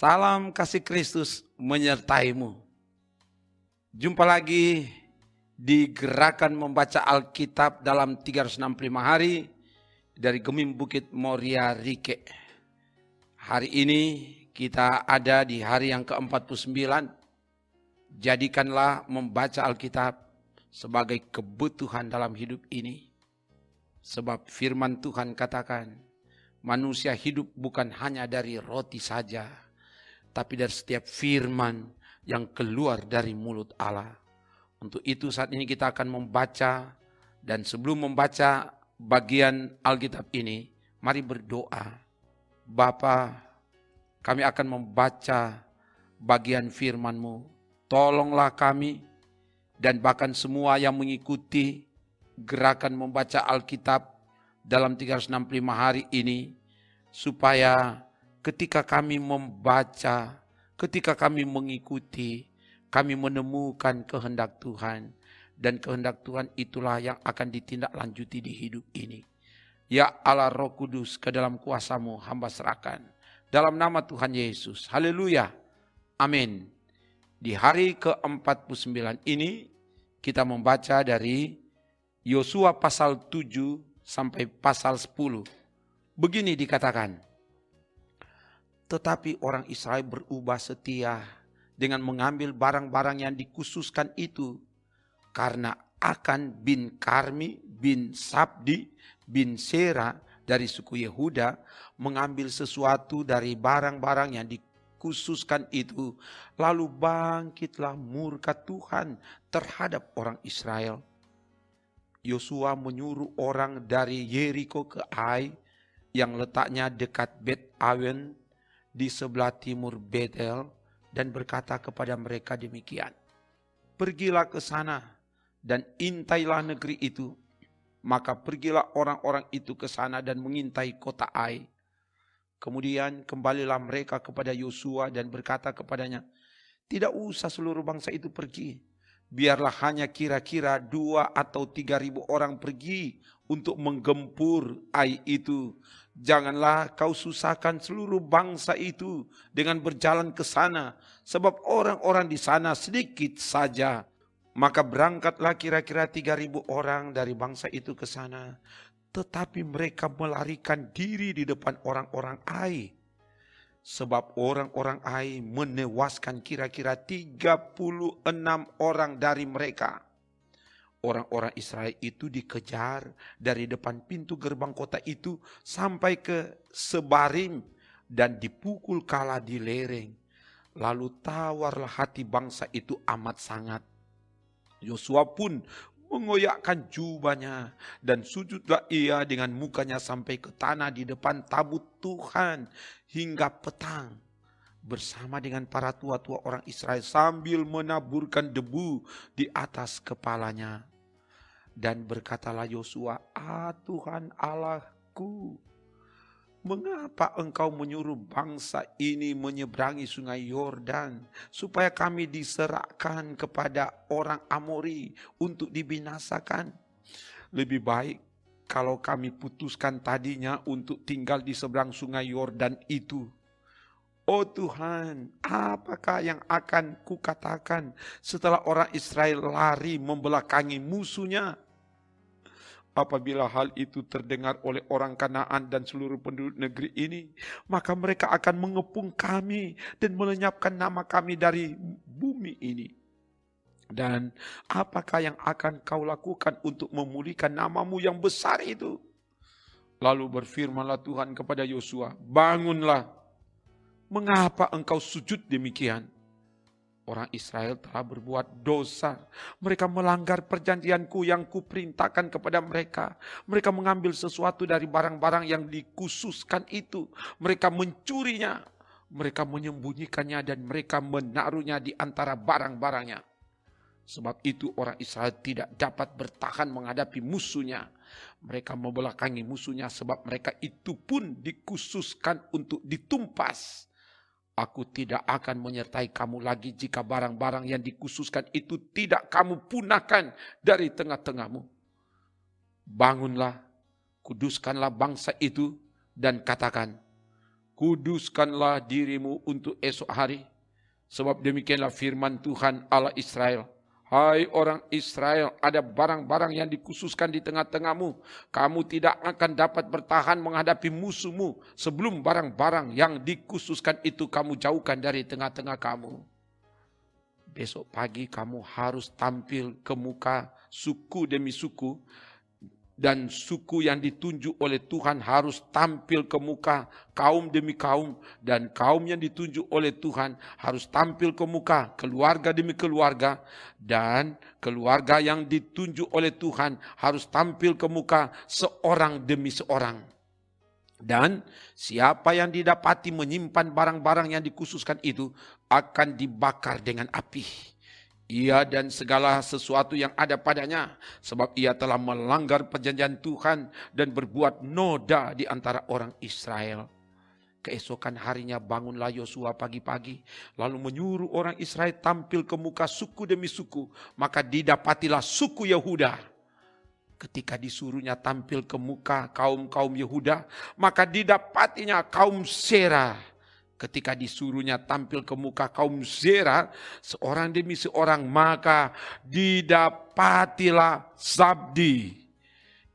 Salam kasih Kristus menyertaimu. Jumpa lagi di gerakan membaca Alkitab dalam 365 hari dari Gemim Bukit Moria Rike. Hari ini kita ada di hari yang ke-49. Jadikanlah membaca Alkitab sebagai kebutuhan dalam hidup ini. Sebab firman Tuhan katakan, manusia hidup bukan hanya dari roti saja, tapi dari setiap firman yang keluar dari mulut Allah. Untuk itu saat ini kita akan membaca, dan sebelum membaca bagian Alkitab ini, mari berdoa. Bapa, kami akan membaca bagian firman-Mu. Tolonglah kami dan bahkan semua yang mengikuti gerakan membaca Alkitab dalam 365 hari ini, supaya ketika kami membaca, ketika kami mengikuti, kami menemukan kehendak Tuhan. Dan kehendak Tuhan itulah yang akan ditindaklanjuti di hidup ini. Ya Allah Roh Kudus, ke dalam kuasa-Mu hamba serahkan. Dalam nama Tuhan Yesus. Haleluya. Amin. Di hari ke-49 ini, kita membaca dari Yosua pasal 7 sampai pasal 10. Begini dikatakan. Tetapi orang Israel berubah setia dengan mengambil barang-barang yang dikhususkan itu. Karena Akan bin Karmi bin Sabdi bin Sera dari suku Yehuda mengambil sesuatu dari barang-barang yang dikhususkan itu. Lalu bangkitlah murka Tuhan terhadap orang Israel. Yosua menyuruh orang dari Yeriko ke Ai yang letaknya dekat Bet Awen di sebelah timur Betel, dan berkata kepada mereka demikian. Pergilah ke sana dan intailah negeri itu. Maka pergilah orang-orang itu ke sana dan mengintai kota Ai. Kemudian kembalilah mereka kepada Yosua dan berkata kepadanya, tidak usah seluruh bangsa itu pergi. Biarlah hanya kira-kira 2 atau 3.000 orang pergi untuk menggempur Ai itu. Janganlah kau susahkan seluruh bangsa itu dengan berjalan ke sana, sebab orang-orang di sana sedikit saja. Maka berangkatlah kira-kira 3.000 orang dari bangsa itu ke sana. Tetapi mereka melarikan diri di depan orang-orang Ai. Sebab orang-orang Ai menewaskan kira-kira 36 orang dari mereka. Orang-orang Israel itu dikejar dari depan pintu gerbang kota itu sampai ke Sebarim dan dipukul kala di lereng. Lalu tawarlah hati bangsa itu amat sangat. Yosua pun mengoyakkan jubahnya dan sujudlah ia dengan mukanya sampai ke tanah di depan tabut Tuhan hingga petang. Bersama dengan para tua-tua orang Israel sambil menaburkan debu di atas kepalanya. Dan berkatalah Yosua, Tuhan Allahku, mengapa engkau menyuruh bangsa ini menyeberangi sungai Yordan supaya kami diserahkan kepada orang Amori untuk dibinasakan? Lebih baik kalau kami putuskan tadinya untuk tinggal di seberang sungai Yordan itu. Oh Tuhan, apakah yang akan kukatakan setelah orang Israel lari membelakangi musuhnya? Apabila hal itu terdengar oleh orang Kanaan dan seluruh penduduk negeri ini, maka mereka akan mengepung kami dan melenyapkan nama kami dari bumi ini. Dan apakah yang akan kau lakukan untuk memulihkan namamu yang besar itu? Lalu berfirmanlah Tuhan kepada Yosua, bangunlah. Mengapa engkau sujud demikian? Orang Israel telah berbuat dosa. Mereka melanggar perjanjianku yang kuperintahkan kepada mereka. Mereka mengambil sesuatu dari barang-barang yang dikhususkan itu. Mereka mencurinya. Mereka menyembunyikannya dan mereka menaruhnya di antara barang-barangnya. Sebab itu orang Israel tidak dapat bertahan menghadapi musuhnya. Mereka membelakangi musuhnya sebab mereka itu pun dikhususkan untuk ditumpas. Aku tidak akan menyertai kamu lagi jika barang-barang yang dikhususkan itu tidak kamu punahkan dari tengah-tengahmu. Bangunlah, kuduskanlah bangsa itu dan katakan, kuduskanlah dirimu untuk esok hari. Sebab demikianlah firman Tuhan Allah Israel. Hai orang Israel, ada barang-barang yang dikhususkan di tengah-tengahmu. Kamu tidak akan dapat bertahan menghadapi musuhmu sebelum barang-barang yang dikhususkan itu kamu jauhkan dari tengah-tengah kamu. Besok pagi kamu harus tampil ke muka suku demi suku. Dan suku yang ditunjuk oleh Tuhan harus tampil ke muka kaum demi kaum. Dan kaum yang ditunjuk oleh Tuhan harus tampil ke muka keluarga demi keluarga. Dan keluarga yang ditunjuk oleh Tuhan harus tampil ke muka seorang demi seorang. Dan siapa yang didapati menyimpan barang-barang yang dikhususkan itu akan dibakar dengan api. Ia dan segala sesuatu yang ada padanya, sebab ia telah melanggar perjanjian Tuhan dan berbuat noda di antara orang Israel. Keesokan harinya bangunlah Yosua pagi-pagi, lalu menyuruh orang Israel tampil ke muka suku demi suku, maka didapatilah suku Yehuda. Ketika disuruhnya tampil ke muka kaum-kaum Yehuda, maka didapatinya kaum Serah. Ketika disuruhnya tampil ke muka kaum Zera, seorang demi seorang, maka didapatilah Zabdi.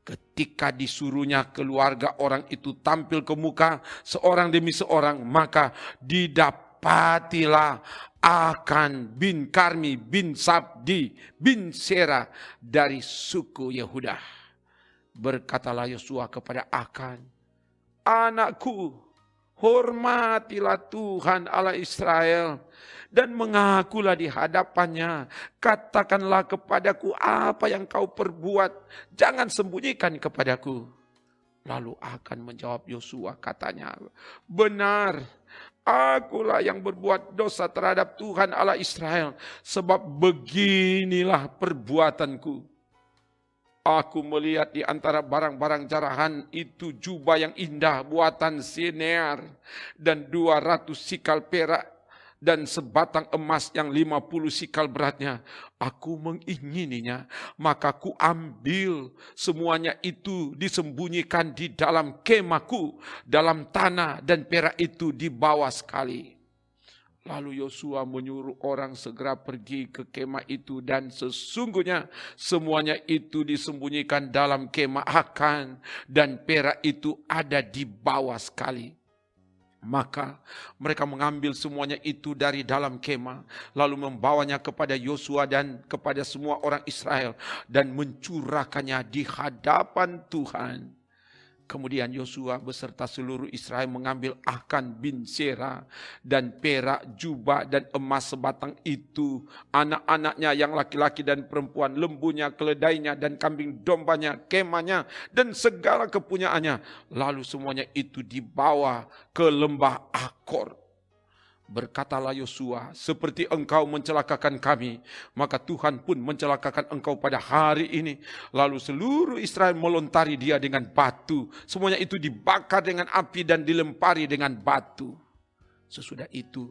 Ketika disuruhnya keluarga orang itu tampil ke muka seorang demi seorang, maka didapatilah Akan bin Karmi bin Sabdi bin Sera dari suku Yehuda. Berkatalah Yosua kepada Akan, anakku, hormatilah Tuhan Allah Israel dan mengakulah di hadapannya. Katakanlah kepadaku apa yang kau perbuat, jangan sembunyikan kepadaku. Lalu Akan menjawab Yosua, katanya, benar, akulah yang berbuat dosa terhadap Tuhan Allah Israel, sebab beginilah perbuatanku. Aku melihat di antara barang-barang jarahan itu jubah yang indah buatan Sinear dan 200 sikal perak dan sebatang emas yang 50 sikal beratnya. Aku mengingininya, maka ku ambil semuanya itu disembunyikan di dalam kemahku dalam tanah dan perak itu dibawa sekali. Lalu Yosua menyuruh orang segera pergi ke kemah itu dan sesungguhnya semuanya itu disembunyikan dalam kemah Akan dan perak itu ada di bawah sekali. Maka mereka mengambil semuanya itu dari dalam kemah lalu membawanya kepada Yosua dan kepada semua orang Israel dan mencurahkannya di hadapan Tuhan. Kemudian Yosua beserta seluruh Israel mengambil Akan bin Sera dan perak, jubah dan emas sebatang itu, anak-anaknya yang laki-laki dan perempuan, lembunya, keledainya dan kambing dombanya, kemahnya dan segala kepunyaannya. Lalu semuanya itu dibawa ke lembah Akor. Berkatalah Yosua, seperti engkau mencelakakan kami, maka Tuhan pun mencelakakan engkau pada hari ini. Lalu seluruh Israel melontari dia dengan batu. Semuanya itu dibakar dengan api dan dilempari dengan batu. Sesudah itu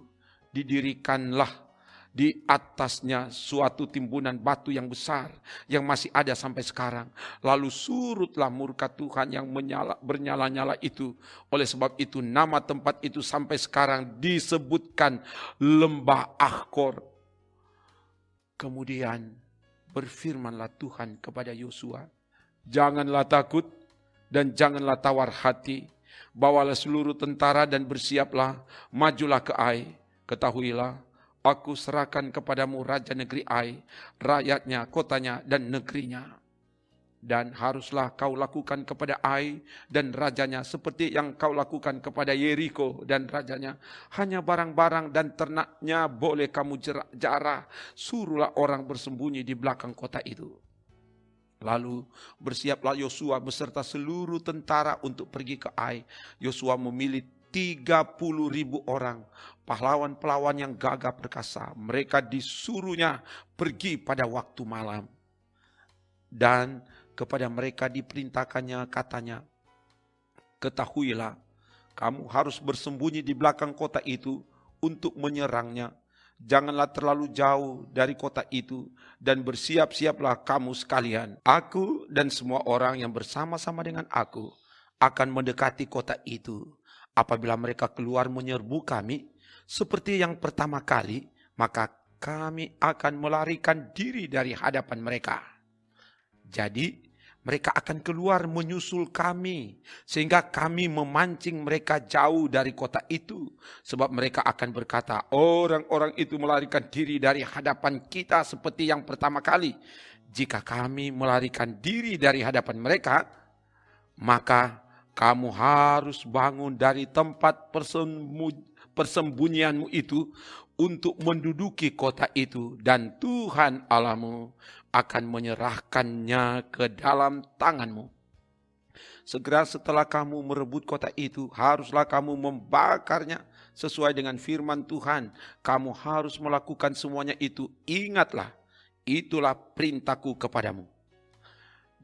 didirikanlah di atasnya suatu timbunan batu yang besar yang masih ada sampai sekarang. Lalu surutlah murka Tuhan yang bernyala-nyala itu. Oleh sebab itu nama tempat itu sampai sekarang disebutkan Lembah Akor. Kemudian berfirmanlah Tuhan kepada Yosua, janganlah takut dan janganlah tawar hati. Bawalah seluruh tentara dan bersiaplah, majulah ke Ai. Ketahuilah, aku serahkan kepadamu raja negeri Ai, rakyatnya, kotanya, dan negerinya. Dan haruslah kau lakukan kepada Ai dan rajanya seperti yang kau lakukan kepada Yeriko dan rajanya. Hanya barang-barang dan ternaknya boleh kamu jarah. Suruhlah orang bersembunyi di belakang kota itu. Lalu bersiaplah Yosua beserta seluruh tentara untuk pergi ke Ai. Yosua memilih 30.000 orang, pahlawan-pahlawan yang gagah perkasa. Mereka disuruhnya pergi pada waktu malam. Dan kepada mereka diperintahkannya, katanya, ketahuilah, kamu harus bersembunyi di belakang kota itu untuk menyerangnya. Janganlah terlalu jauh dari kota itu, dan bersiap-siaplah kamu sekalian. Aku dan semua orang yang bersama-sama dengan aku akan mendekati kota itu. Apabila mereka keluar menyerbu kami, seperti yang pertama kali, maka kami akan melarikan diri dari hadapan mereka. Jadi mereka akan keluar menyusul kami, sehingga kami memancing mereka jauh dari kota itu. Sebab mereka akan berkata, orang-orang itu melarikan diri dari hadapan kita seperti yang pertama kali. Jika kami melarikan diri dari hadapan mereka, maka kamu harus bangun dari tempat persembunyianmu itu untuk menduduki kota itu, dan Tuhan Allahmu akan menyerahkannya ke dalam tanganmu. Segera setelah kamu merebut kota itu, haruslah kamu membakarnya sesuai dengan firman Tuhan. Kamu harus melakukan semuanya itu. Ingatlah, itulah perintahku kepadamu.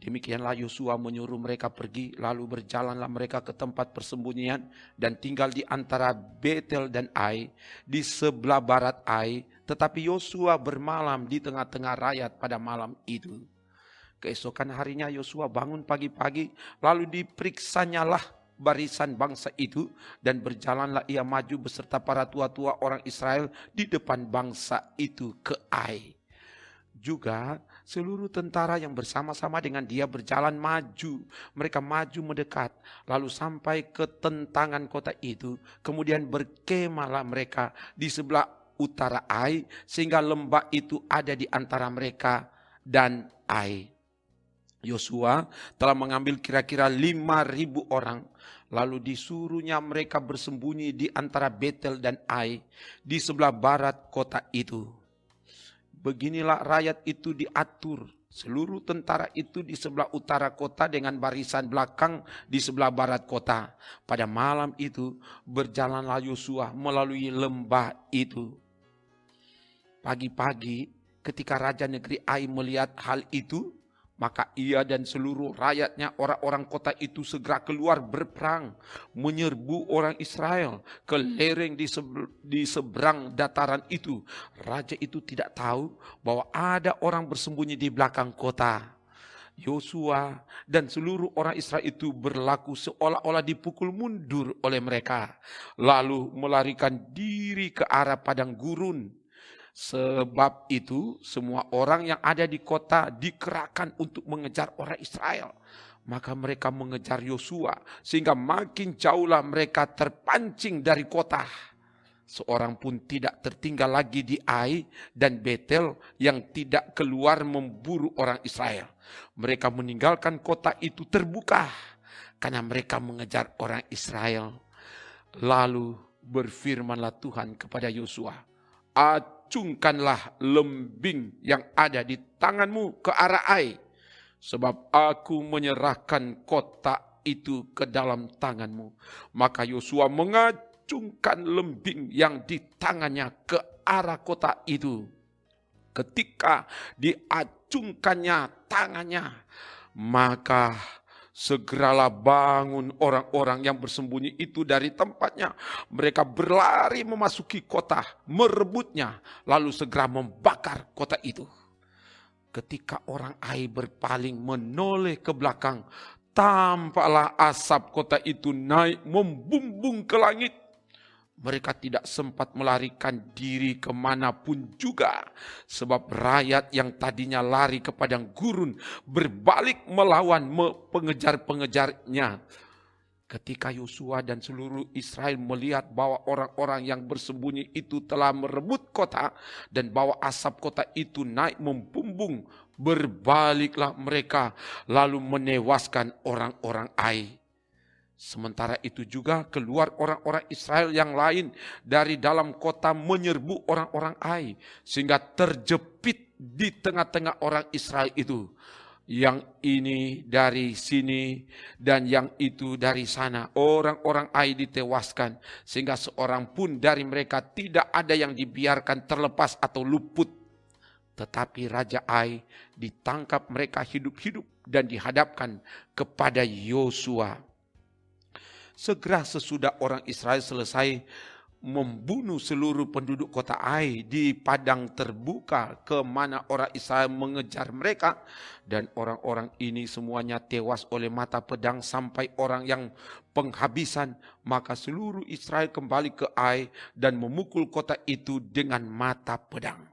Demikianlah Yosua menyuruh mereka pergi, lalu berjalanlah mereka ke tempat persembunyian dan tinggal di antara Betel dan Ai, di sebelah barat Ai. Tetapi Yosua bermalam di tengah-tengah rakyat pada malam itu. Keesokan harinya Yosua bangun pagi-pagi, lalu diperiksanyalah barisan bangsa itu, dan berjalanlah ia maju beserta para tua-tua orang Israel di depan bangsa itu ke Ai. Juga seluruh tentara yang bersama-sama dengan dia berjalan maju. Mereka maju mendekat, lalu sampai ke tentangan kota itu. Kemudian berkemahlah mereka di sebelah utara Ai, sehingga lembah itu ada di antara mereka dan Ai. Yosua telah mengambil kira-kira 5.000 orang. Lalu disuruhnya mereka bersembunyi di antara Betel dan Ai, di sebelah barat kota itu. Beginilah rakyat itu diatur. Seluruh tentara itu di sebelah utara kota dengan barisan belakang di sebelah barat kota. Pada malam itu berjalanlah Yosua melalui lembah itu. Pagi-pagi ketika raja negeri Ai melihat hal itu, maka ia dan seluruh rakyatnya, orang-orang kota itu segera keluar berperang, menyerbu orang Israel ke lereng di seberang dataran itu. Raja itu tidak tahu bahwa ada orang bersembunyi di belakang kota. Yosua dan seluruh orang Israel itu berlaku seolah-olah dipukul mundur oleh mereka, lalu melarikan diri ke arah padang gurun. Sebab itu semua orang yang ada di kota dikerahkan untuk mengejar orang Israel. Maka mereka mengejar Yosua sehingga makin jauhlah mereka terpancing dari kota. Seorang pun tidak tertinggal lagi di Ai dan Betel yang tidak keluar memburu orang Israel. Mereka meninggalkan kota itu terbuka karena mereka mengejar orang Israel. Lalu berfirmanlah Tuhan kepada Yosua, acungkanlah lembing yang ada di tanganmu ke arah Ai, sebab aku menyerahkan kota itu ke dalam tanganmu. Maka Yosua mengacungkan lembing yang di tangannya ke arah kota itu. Ketika diacungkannya tangannya, maka segeralah bangun orang-orang yang bersembunyi itu dari tempatnya. Mereka berlari memasuki kota, merebutnya, lalu segera membakar kota itu. Ketika orang Ai berpaling menoleh ke belakang, tampaklah asap kota itu naik membumbung ke langit. Mereka tidak sempat melarikan diri kemanapun juga, sebab rakyat yang tadinya lari ke padang gurun berbalik melawan pengejar-pengejarnya. Ketika Yosua dan seluruh Israel melihat bahwa orang-orang yang bersembunyi itu telah merebut kota dan bahwa asap kota itu naik membumbung, berbaliklah mereka lalu menewaskan orang-orang Ai. Sementara itu juga keluar orang-orang Israel yang lain dari dalam kota menyerbu orang-orang Ai, sehingga terjepit di tengah-tengah orang Israel itu. Yang ini dari sini dan yang itu dari sana. Orang-orang Ai ditewaskan, sehingga seorang pun dari mereka tidak ada yang dibiarkan terlepas atau luput. Tetapi Raja Ai ditangkap mereka hidup-hidup dan dihadapkan kepada Yosua. Segera sesudah orang Israel selesai membunuh seluruh penduduk kota Ai di padang terbuka ke mana orang Israel mengejar mereka, dan orang-orang ini semuanya tewas oleh mata pedang sampai orang yang penghabisan. Maka seluruh Israel kembali ke Ai dan memukul kota itu dengan mata pedang.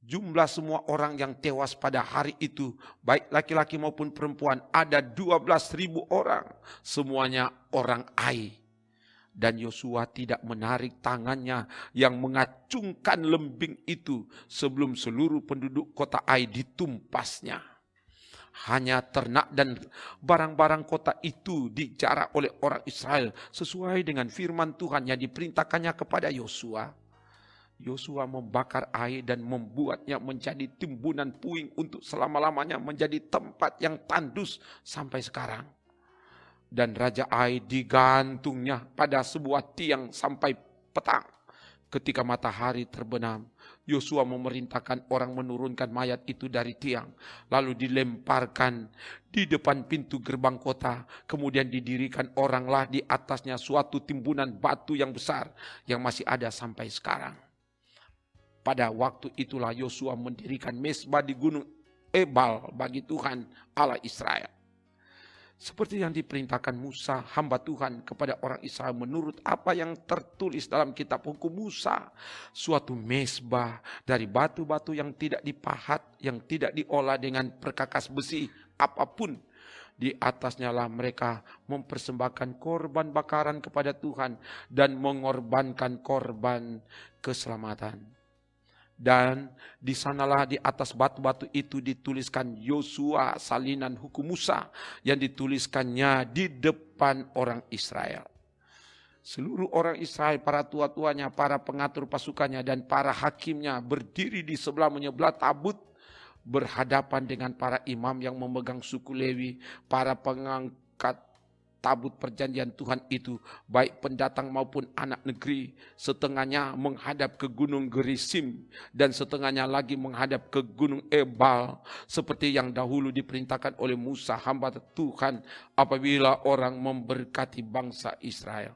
Jumlah semua orang yang tewas pada hari itu, baik laki-laki maupun perempuan, ada 12.000 orang, semuanya orang Ai. Dan Yosua tidak menarik tangannya yang mengacungkan lembing itu sebelum seluruh penduduk kota Ai ditumpasnya. Hanya ternak dan barang-barang kota itu dijarah oleh orang Israel sesuai dengan firman Tuhan yang diperintahkannya kepada Yosua. Yosua membakar Ai dan membuatnya menjadi timbunan puing untuk selama-lamanya, menjadi tempat yang tandus sampai sekarang. Dan Raja Ai digantungnya pada sebuah tiang sampai petang. Ketika matahari terbenam, Yosua memerintahkan orang menurunkan mayat itu dari tiang, lalu dilemparkan di depan pintu gerbang kota. Kemudian didirikan oranglah di atasnya suatu timbunan batu yang besar yang masih ada sampai sekarang. Pada waktu itulah Yosua mendirikan mezbah di gunung Ebal bagi Tuhan Allah Israel. Seperti yang diperintahkan Musa, hamba Tuhan, kepada orang Israel menurut apa yang tertulis dalam kitab hukum Musa. Suatu mezbah dari batu-batu yang tidak dipahat, yang tidak diolah dengan perkakas besi apapun. Di atasnya lah mereka mempersembahkan korban bakaran kepada Tuhan dan mengorbankan korban keselamatan. Dan di sanalah di atas batu-batu itu dituliskan Yosua salinan hukum Musa yang dituliskannya di depan orang Israel. Seluruh orang Israel, para tua-tuanya, para pengatur pasukannya dan para hakimnya berdiri di sebelah menyebelah tabut berhadapan dengan para imam yang memegang suku Lewi, para pengangkat tabut perjanjian Tuhan itu, baik pendatang maupun anak negeri. Setengahnya menghadap ke gunung Gerisim dan setengahnya lagi menghadap ke gunung Ebal, seperti yang dahulu diperintahkan oleh Musa hamba Tuhan apabila orang memberkati bangsa Israel.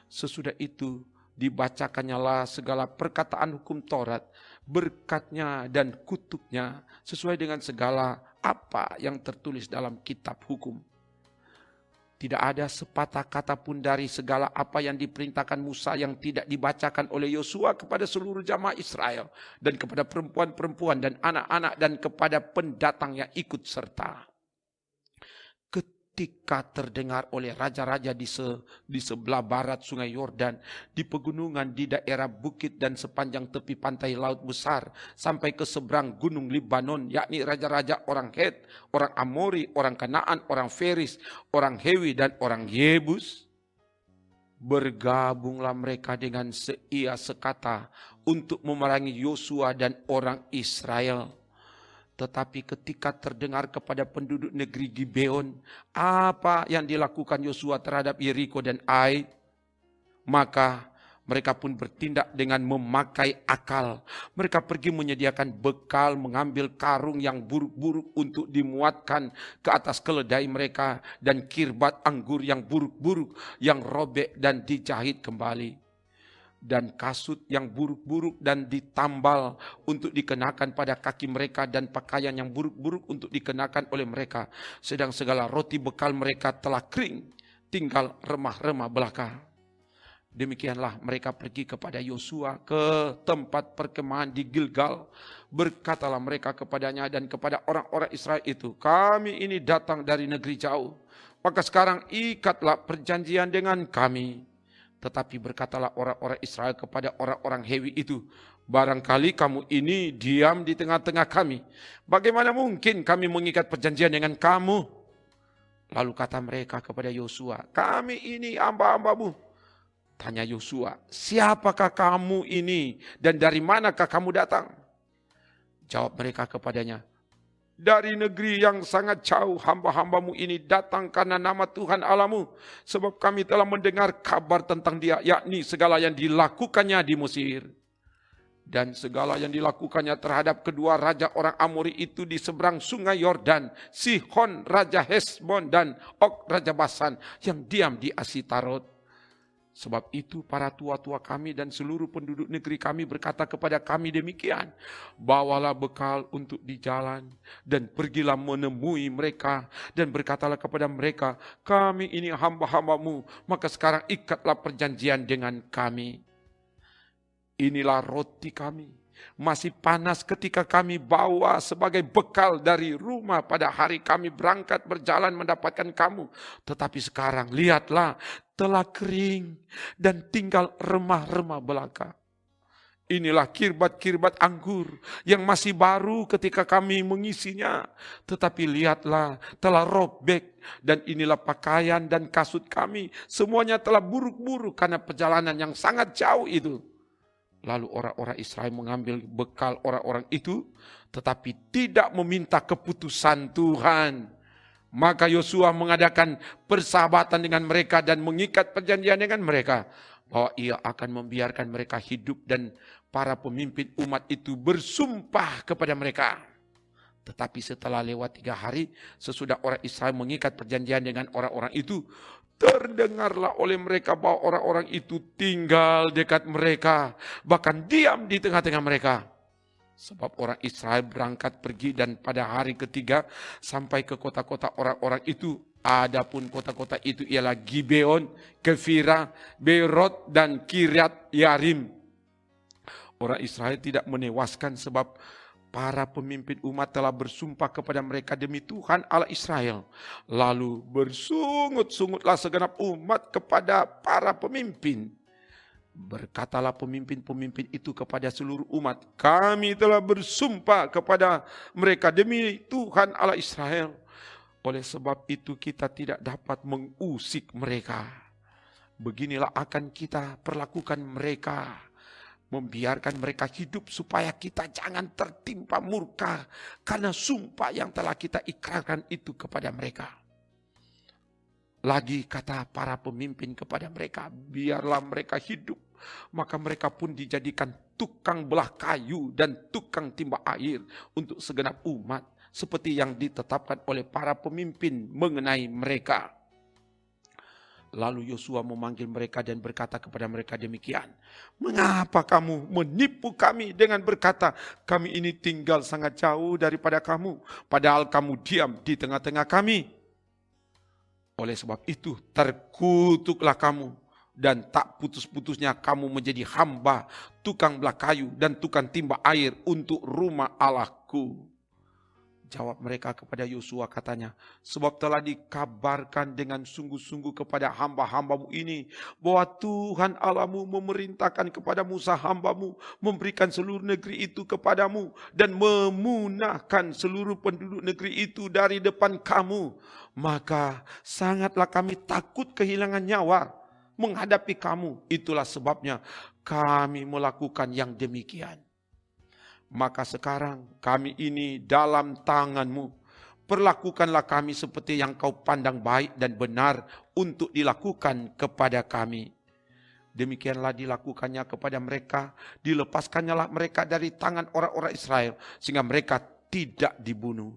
Sesudah itu dibacakannya lah segala perkataan hukum Taurat, berkatnya dan kutuknya sesuai dengan segala apa yang tertulis dalam kitab hukum. Tidak ada sepatah kata pun dari segala apa yang diperintahkan Musa yang tidak dibacakan oleh Yosua kepada seluruh jamaah Israel dan kepada perempuan-perempuan dan anak-anak dan kepada pendatang yang ikut serta. Ketika terdengar oleh raja-raja di sebelah barat sungai Yordan, di pegunungan di daerah bukit dan sepanjang tepi pantai laut besar sampai ke seberang gunung Libanon, yakni raja-raja orang Het, orang Amori, orang Kanaan, orang Feris, orang Hewi dan orang Yebus, bergabunglah mereka dengan seia sekata untuk memerangi Yosua dan orang Israel. Tetapi ketika terdengar kepada penduduk negeri Gibeon apa yang dilakukan Yosua terhadap Yeriko dan Ai, maka mereka pun bertindak dengan memakai akal. Mereka pergi menyediakan bekal, mengambil karung yang buruk-buruk untuk dimuatkan ke atas keledai mereka, dan kirbat anggur yang buruk-buruk yang robek dan dijahit kembali, dan kasut yang buruk-buruk dan ditambal untuk dikenakan pada kaki mereka, dan pakaian yang buruk-buruk untuk dikenakan oleh mereka. Sedang segala roti bekal mereka telah kering, tinggal remah-remah belaka. Demikianlah mereka pergi kepada Yosua ke tempat perkemahan di Gilgal. Berkatalah mereka kepadanya dan kepada orang-orang Israel itu, kami ini datang dari negeri jauh, maka sekarang ikatlah perjanjian dengan kami. Tetapi berkatalah orang-orang Israel kepada orang-orang Hewi itu, barangkali kamu ini diam di tengah-tengah kami. Bagaimana mungkin kami mengikat perjanjian dengan kamu? Lalu kata mereka kepada Yosua, kami ini hamba-hambamu. Tanya Yosua, siapakah kamu ini dan dari manakah kamu datang? Jawab mereka kepadanya, dari negeri yang sangat jauh hamba-hambamu ini datang karena nama Tuhan Allahmu, sebab kami telah mendengar kabar tentang dia, yakni segala yang dilakukannya di Mesir dan segala yang dilakukannya terhadap kedua raja orang Amori itu di seberang sungai Yordan, Sihon raja Hesbon dan Og raja Basan yang diam di Asitarot. Sebab itu para tua-tua kami dan seluruh penduduk negeri kami berkata kepada kami demikian, bawalah bekal untuk di jalan dan pergilah menemui mereka dan berkatalah kepada mereka, kami ini hamba-hambamu, maka sekarang ikatlah perjanjian dengan kami. Inilah roti kami, masih panas ketika kami bawa sebagai bekal dari rumah pada hari kami berangkat berjalan mendapatkan kamu. Tetapi sekarang lihatlah, telah kering dan tinggal remah-remah belaka. Inilah kirbat-kirbat anggur yang masih baru ketika kami mengisinya. Tetapi lihatlah, telah robek, dan inilah pakaian dan kasut kami. Semuanya telah buruk-buruk karena perjalanan yang sangat jauh itu. Lalu orang-orang Israel mengambil bekal orang-orang itu, tetapi tidak meminta keputusan Tuhan. Maka Yosua mengadakan persahabatan dengan mereka dan mengikat perjanjian dengan mereka, bahwa ia akan membiarkan mereka hidup, dan para pemimpin umat itu bersumpah kepada mereka. Tetapi setelah lewat 3 hari, sesudah orang Israel mengikat perjanjian dengan orang-orang itu, terdengarlah oleh mereka bahwa orang-orang itu tinggal dekat mereka, bahkan diam di tengah-tengah mereka. Sebab orang Israel berangkat pergi dan pada hari ketiga sampai ke kota-kota orang-orang itu. Adapun kota-kota itu ialah Gibeon, Kefira, Beerot, dan Kiryat Yarim. Orang Israel tidak menewaskan sebab para pemimpin umat telah bersumpah kepada mereka demi Tuhan Allah Israel. Lalu bersungut-sungutlah segenap umat kepada para pemimpin. Berkatalah pemimpin-pemimpin itu kepada seluruh umat, kami telah bersumpah kepada mereka demi Tuhan Allah Israel. Oleh sebab itu kita tidak dapat mengusik mereka. Beginilah akan kita perlakukan mereka. Membiarkan mereka hidup supaya kita jangan tertimpa murka karena sumpah yang telah kita ikrarkan itu kepada mereka. Lagi kata para pemimpin kepada mereka, biarlah mereka hidup. Maka mereka pun dijadikan tukang belah kayu dan tukang timba air untuk segenap umat, seperti yang ditetapkan oleh para pemimpin mengenai mereka. Lalu Yosua memanggil mereka dan berkata kepada mereka demikian, mengapa kamu menipu kami dengan berkata, kami ini tinggal sangat jauh daripada kamu, padahal kamu diam di tengah-tengah kami. Oleh sebab itu terkutuklah kamu, dan tak putus-putusnya kamu menjadi hamba, tukang belah kayu dan tukang timba air untuk rumah Allahku. Jawab mereka kepada Yosua katanya, sebab telah dikabarkan dengan sungguh-sungguh kepada hamba-hambamu ini, bahwa Tuhan Allahmu memerintahkan kepada Musa hambamu, memberikan seluruh negeri itu kepadamu, dan memunahkan seluruh penduduk negeri itu dari depan kamu. Maka sangatlah kami takut kehilangan nyawa menghadapi kamu. Itulah sebabnya kami melakukan yang demikian. Maka sekarang kami ini dalam tanganmu. Perlakukanlah kami seperti yang kau pandang baik dan benar untuk dilakukan kepada kami. Demikianlah dilakukannya kepada mereka. Dilepaskannya mereka dari tangan orang-orang Israel, sehingga mereka tidak dibunuh.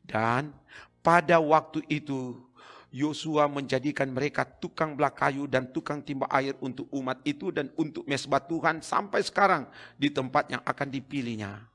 Dan pada waktu itu Yosua menjadikan mereka tukang belah kayu dan tukang timba air untuk umat itu dan untuk mezbah Tuhan sampai sekarang di tempat yang akan dipilihnya.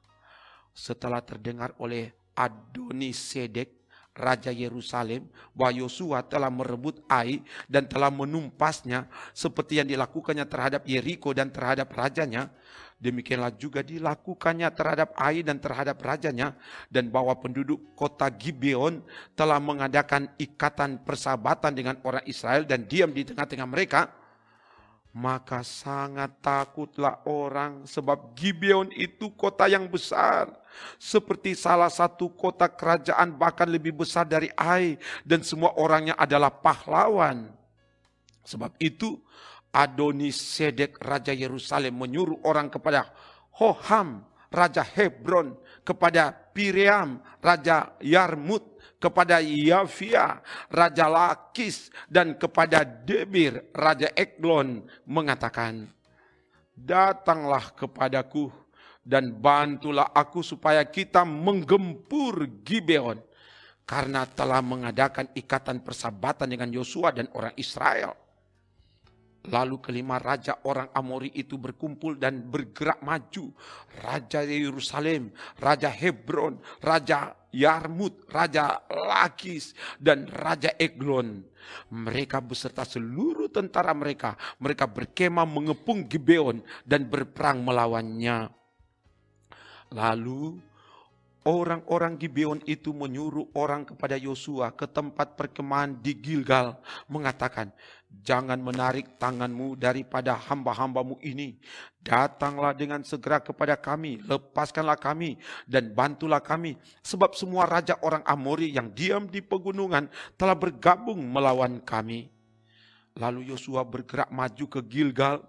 Setelah terdengar oleh Adonisedek, Raja Yerusalem, bahwa Yosua telah merebut Ai dan telah menumpasnya seperti yang dilakukannya terhadap Yeriko dan terhadap rajanya, demikianlah juga dilakukannya terhadap Ai dan terhadap rajanya, dan bahwa penduduk kota Gibeon telah mengadakan ikatan persahabatan dengan orang Israel dan diam di tengah-tengah mereka. Maka sangat takutlah orang, sebab Gibeon itu kota yang besar, seperti salah satu kota kerajaan, bahkan lebih besar dari Ai, dan semua orangnya adalah pahlawan. Sebab itu Adonisedek Raja Yerusalem menyuruh orang kepada Hoham Raja Hebron, kepada Piream Raja Yarmut, kepada Yafia Raja Lakis, dan kepada Debir Raja Eglon mengatakan, datanglah kepadaku dan bantulah aku supaya kita menggempur Gibeon, karena telah mengadakan ikatan persahabatan dengan Yosua dan orang Israel. Lalu kelima raja orang Amori itu berkumpul dan bergerak maju. Raja Yerusalem, Raja Hebron, Raja Yarmut, Raja Lakis, dan Raja Eglon. Mereka beserta seluruh tentara mereka. Mereka berkemah mengepung Gibeon dan berperang melawannya. Lalu orang-orang Gibeon itu menyuruh orang kepada Yosua ke tempat perkemahan di Gilgal, mengatakan, jangan menarik tanganmu daripada hamba-hambamu ini. Datanglah dengan segera kepada kami, lepaskanlah kami dan bantulah kami. Sebab semua raja orang Amori yang diam di pegunungan telah bergabung melawan kami. Lalu Yosua bergerak maju ke Gilgal.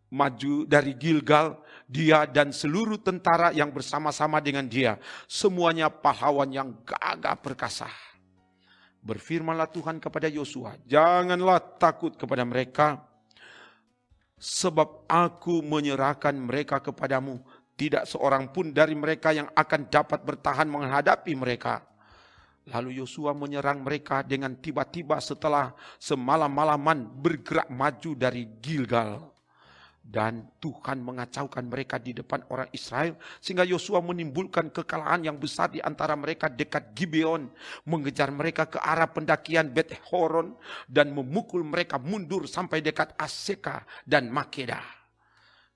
Maju dari Gilgal, dia dan seluruh tentara yang bersama-sama dengan dia. Semuanya pahlawan yang gagah perkasa. Berfirmanlah Tuhan kepada Yosua, janganlah takut kepada mereka, sebab aku menyerahkan mereka kepadamu. Tidak seorang pun dari mereka yang akan dapat bertahan menghadapi mereka. Lalu Yosua menyerang mereka dengan tiba-tiba setelah semalam-malaman bergerak maju dari Gilgal. Dan Tuhan mengacaukan mereka di depan orang Israel, sehingga Yosua menimbulkan kekalahan yang besar di antara mereka dekat Gibeon, mengejar mereka ke arah pendakian Bet Horon dan memukul mereka mundur sampai dekat Aseka dan Makeda.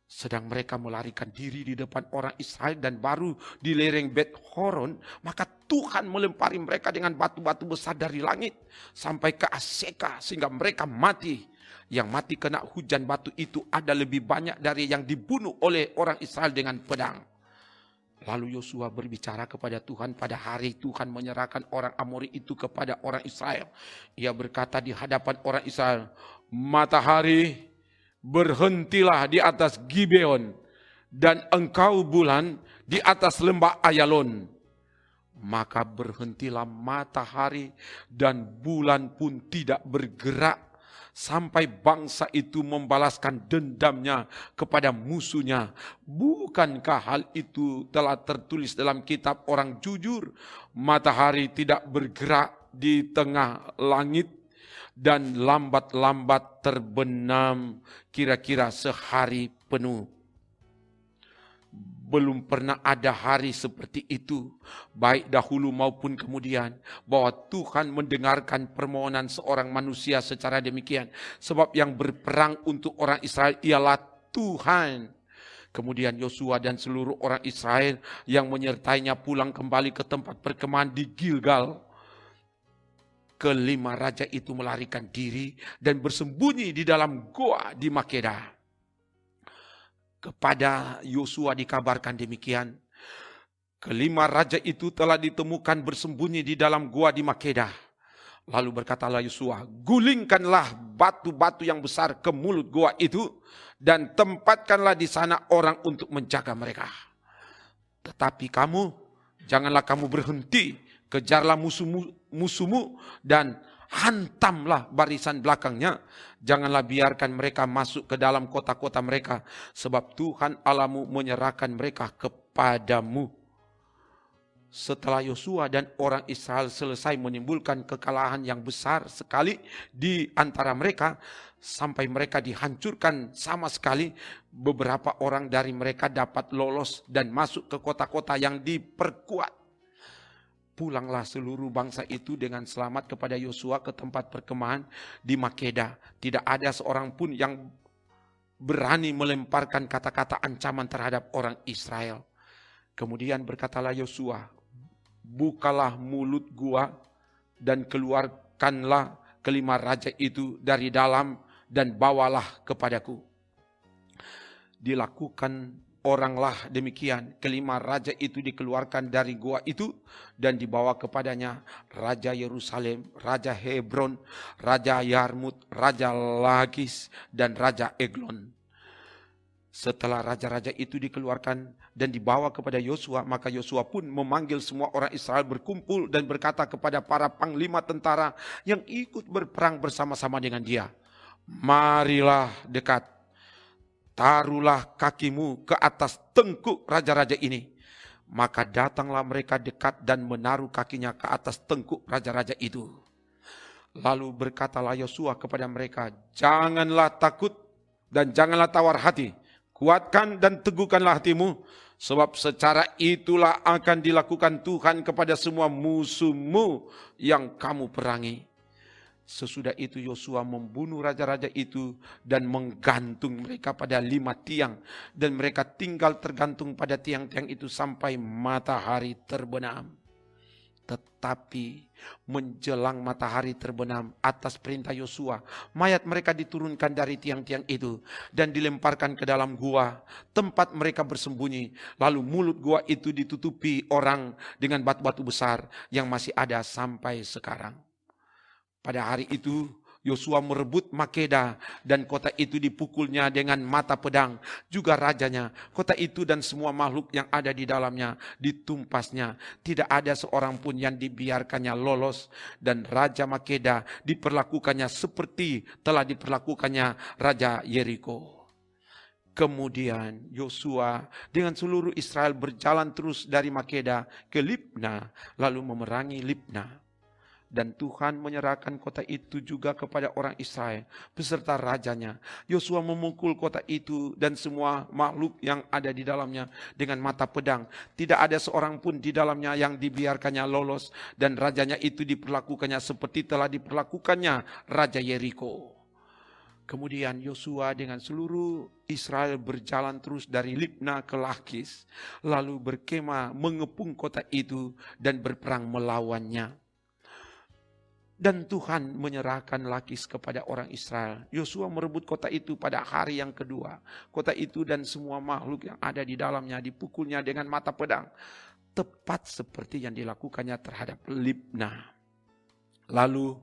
Sedang mereka melarikan diri di depan orang Israel dan baru di lereng Bet Horon, maka Tuhan melempari mereka dengan batu-batu besar dari langit sampai ke Aseka sehingga mereka mati. Yang mati kena hujan batu itu ada lebih banyak dari yang dibunuh oleh orang Israel dengan pedang. Lalu Yosua berbicara kepada Tuhan pada hari Tuhan menyerahkan orang Amori itu kepada orang Israel. Ia berkata di hadapan orang Israel, matahari berhentilah di atas Gibeon dan engkau bulan di atas lembah Ayalon. Maka berhentilah matahari dan bulan pun tidak bergerak sampai bangsa itu membalaskan dendamnya kepada musuhnya. Bukankah hal itu telah tertulis dalam kitab orang jujur? Matahari tidak bergerak di tengah langit dan lambat-lambat terbenam kira-kira sehari penuh. Belum pernah ada hari seperti itu, baik dahulu maupun kemudian, bahwa Tuhan mendengarkan permohonan seorang manusia secara demikian. Sebab yang berperang untuk orang Israel ialah Tuhan. Kemudian Yosua dan seluruh orang Israel yang menyertainya pulang kembali ke tempat perkemahan di Gilgal. Kelima raja itu melarikan diri dan bersembunyi di dalam goa di Makeda. Kepada Yosua dikabarkan demikian, kelima raja itu telah ditemukan bersembunyi di dalam gua di Makeda. Lalu berkatalah Yosua, gulingkanlah batu-batu yang besar ke mulut gua itu dan tempatkanlah di sana orang untuk menjaga mereka. Tetapi kamu, janganlah kamu berhenti, kejarlah musuhmu dan hantamlah barisan belakangnya. Janganlah biarkan mereka masuk ke dalam kota-kota mereka, sebab Tuhan Allahmu menyerahkan mereka kepadamu. Setelah Yosua dan orang Israel selesai menimbulkan kekalahan yang besar sekali di antara mereka, sampai mereka dihancurkan sama sekali, beberapa orang dari mereka dapat lolos dan masuk ke kota-kota yang diperkuat. Pulanglah seluruh bangsa itu dengan selamat kepada Yosua ke tempat perkemahan di Makeda. Tidak ada seorang pun yang berani melemparkan kata-kata ancaman terhadap orang Israel. Kemudian berkatalah Yosua, bukalah mulut gua dan keluarkanlah kelima raja itu dari dalam dan bawalah kepadaku. Dilakukan oranglah demikian. Kelima raja itu dikeluarkan dari gua itu dan dibawa kepadanya Raja Yerusalem, Raja Hebron, Raja Yarmut, Raja Lakis, dan Raja Eglon. Setelah raja-raja itu dikeluarkan dan dibawa kepada Yosua, maka Yosua pun memanggil semua orang Israel berkumpul dan berkata kepada para panglima tentara yang ikut berperang bersama-sama dengan dia, marilah dekat, taruhlah kakimu ke atas tengkuk raja-raja ini. Maka datanglah mereka dekat dan menaruh kakinya ke atas tengkuk raja-raja itu. Lalu berkatalah Yosua kepada mereka, janganlah takut dan janganlah tawar hati. Kuatkan dan teguhkanlah hatimu, sebab secara itulah akan dilakukan Tuhan kepada semua musuhmu yang kamu perangi. Sesudah itu Yosua membunuh raja-raja itu dan menggantung mereka pada 5 tiang. Dan mereka tinggal tergantung pada tiang-tiang itu sampai matahari terbenam. Tetapi menjelang matahari terbenam atas perintah Yosua, mayat mereka diturunkan dari tiang-tiang itu dan dilemparkan ke dalam gua, tempat mereka bersembunyi. Lalu mulut gua itu ditutupi orang dengan batu-batu besar yang masih ada sampai sekarang. Pada hari itu Yosua merebut Makeda dan kota itu dipukulnya dengan mata pedang, juga rajanya. Kota itu dan semua makhluk yang ada di dalamnya ditumpasnya. Tidak ada seorang pun yang dibiarkannya lolos, dan Raja Makeda diperlakukannya seperti telah diperlakukannya Raja Yeriko. Kemudian Yosua dengan seluruh Israel berjalan terus dari Makeda ke Libna, lalu memerangi Libna. Dan Tuhan menyerahkan kota itu juga kepada orang Israel beserta rajanya. Yosua memukul kota itu dan semua makhluk yang ada di dalamnya dengan mata pedang. Tidak ada seorang pun di dalamnya yang dibiarkannya lolos, dan rajanya itu diperlakukannya seperti telah diperlakukannya Raja Yeriko. Kemudian Yosua dengan seluruh Israel berjalan terus dari Libna ke Lakis, lalu berkemah mengepung kota itu dan berperang melawannya. Dan Tuhan menyerahkan Lakis kepada orang Israel. Yosua merebut kota itu pada hari yang kedua. Kota itu dan semua makhluk yang ada di dalamnya dipukulnya dengan mata pedang, tepat seperti yang dilakukannya terhadap Libna. Lalu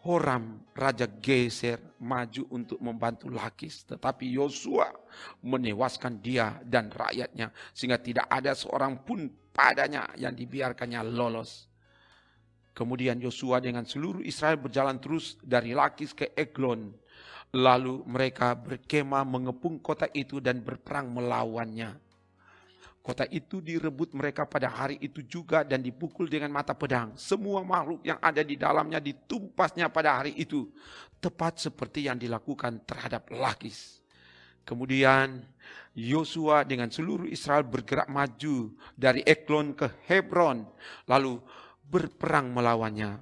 Horam Raja Geser maju untuk membantu Lakis, tetapi Yosua menewaskan dia dan rakyatnya, sehingga tidak ada seorang pun padanya yang dibiarkannya lolos. Kemudian Yosua dengan seluruh Israel berjalan terus dari Lakis ke Eglon. Lalu mereka berkemah mengepung kota itu dan berperang melawannya. Kota itu direbut mereka pada hari itu juga dan dipukul dengan mata pedang. Semua makhluk yang ada di dalamnya ditumpasnya pada hari itu, tepat seperti yang dilakukan terhadap Lakis. Kemudian Yosua dengan seluruh Israel bergerak maju dari Eglon ke Hebron, lalu berperang melawannya.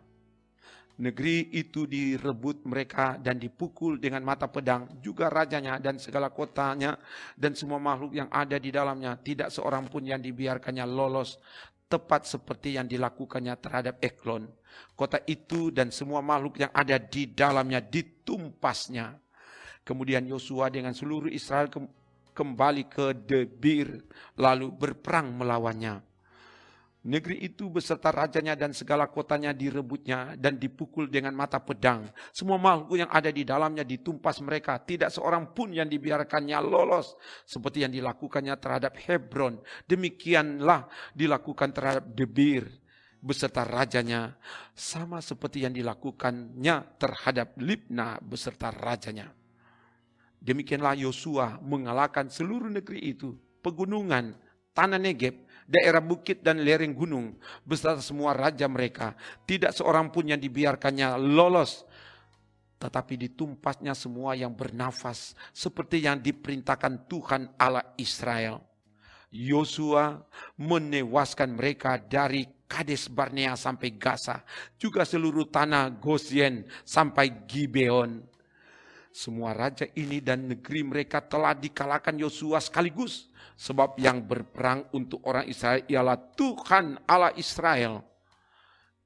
Negeri itu direbut mereka dan dipukul dengan mata pedang, juga rajanya dan segala kotanya dan semua makhluk yang ada di dalamnya. Tidak seorang pun yang dibiarkannya lolos, tepat seperti yang dilakukannya terhadap Eglon. Kota itu dan semua makhluk yang ada di dalamnya ditumpasnya. Kemudian Yosua dengan seluruh Israel kembali ke Debir, lalu berperang melawannya. Negeri itu beserta rajanya dan segala kotanya direbutnya dan dipukul dengan mata pedang. Semua makhluk yang ada di dalamnya ditumpas mereka. Tidak seorang pun yang dibiarkannya lolos, seperti yang dilakukannya terhadap Hebron. Demikianlah dilakukan terhadap Debir beserta rajanya, sama seperti yang dilakukannya terhadap Libna beserta rajanya. Demikianlah Yosua mengalahkan seluruh negeri itu, pegunungan, tanah Negeb, daerah bukit dan lereng gunung, beserta semua raja mereka. Tidak seorang pun yang dibiarkannya lolos, tetapi ditumpasnya semua yang bernafas, seperti yang diperintahkan Tuhan Allah Israel. Yosua menewaskan mereka dari Kades Barnea sampai Gaza, juga seluruh tanah Gosyen sampai Gibeon. Semua raja ini dan negeri mereka telah dikalahkan Yosua sekaligus, sebab yang berperang untuk orang Israel ialah Tuhan Allah Israel.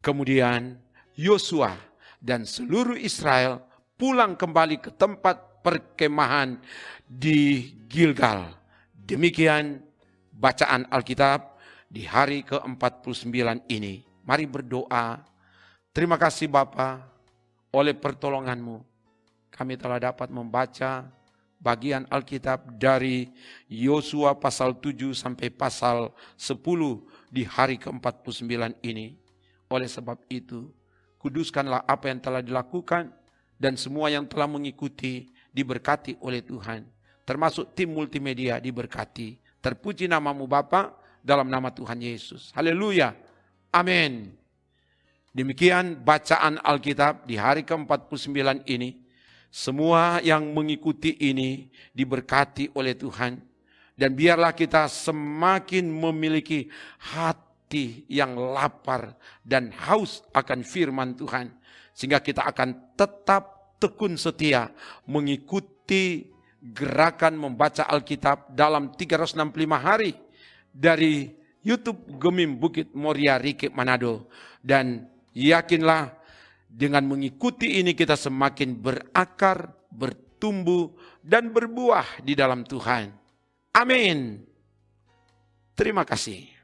Kemudian Yosua dan seluruh Israel pulang kembali ke tempat perkemahan di Gilgal. Demikian bacaan Alkitab di hari ke-49 ini. Mari berdoa. Terima kasih Bapa, oleh pertolongan-Mu kami telah dapat membaca bagian Alkitab dari Yosua pasal 7 sampai pasal 10 di hari ke-49 ini. Oleh sebab itu, kuduskanlah apa yang telah dilakukan dan semua yang telah mengikuti diberkati oleh Tuhan. Termasuk tim multimedia diberkati. Terpuji namamu Bapa, dalam nama Tuhan Yesus. Haleluya. Amin. Demikian bacaan Alkitab di hari ke-49 ini. Semua yang mengikuti ini diberkati oleh Tuhan. Dan biarlah kita semakin memiliki hati yang lapar dan haus akan firman Tuhan. Sehingga kita akan tetap tekun setia mengikuti gerakan membaca Alkitab dalam 365 hari dari YouTube Gemim Bukit Moria Rike Manado. Dan yakinlah dengan mengikuti ini kita semakin berakar, bertumbuh, dan berbuah di dalam Tuhan. Amin. Terima kasih.